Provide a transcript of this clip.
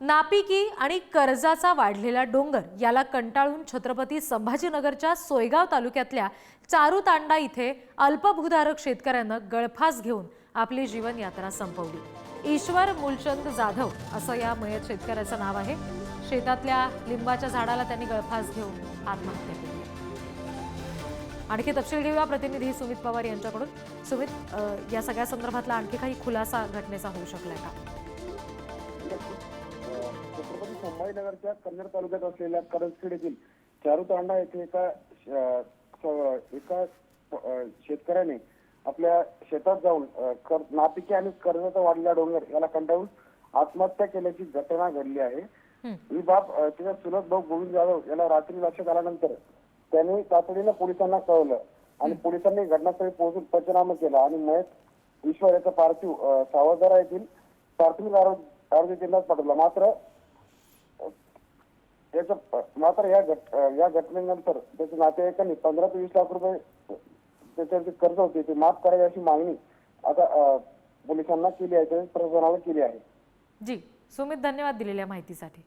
नापिकी आणि कर्जाचा वाढलेला डोंगर याला कंटाळून छत्रपती संभाजीनगरच्या सोयगाव तालुक्यातल्या चारूतांडा इथे अल्पभूधारक शेतकऱ्यानं गळफास घेऊन आपली जीवन यात्रा संपवली। ईश्वर मूलचंद जाधव असं या मयत शेतकऱ्याचं नाव आहे। शेतातल्या लिंबाच्या झाडाला त्यांनी गळफास घेऊन आत्महत्या केली। आणखी तपशील घेऊया प्रतिनिधी सुमित पवार यांच्याकडून। सुमित, या सगळ्या संदर्भातला आणखी काही खुलासा घटनेचा होऊ शकलाय का? छत्रपती संभाजीनगरच्या कन्नड तालुक्यात असलेल्या करंजखेड येथील चारूतांडा येथे एका शेतकऱ्याने आपल्या शेतात जाऊन नापिकी आणि कर्जाचा वाढलेला डोंगर याला कंटाळून आत्महत्या केल्याची घटना घडली आहे। ही बाब त्याचा चुलत भाऊ गोविंद जाधव याला रात्री लक्षात आल्यानंतर त्याने तातडीने पोलिसांना कळवलं आणि पोलिसांनी घटनास्थळी पोहोचून पंचनामा केला आणि मयत ईश्वर याचा पार्थिव सावरदरा येथील प्राथमिक आरोग्य केंद्रात पाठवला। मात्र या घटनेनंतर त्याच्या नातेवाईकांनी 15 ते 20 लाख रुपये त्याच्यावरती कर्ज होते ते माफ करावे अशी मागणी आता पोलिसांना केली आहे, प्रशासनाला केली आहे। जी सुमित, धन्यवाद दिलेल्या माहितीसाठी।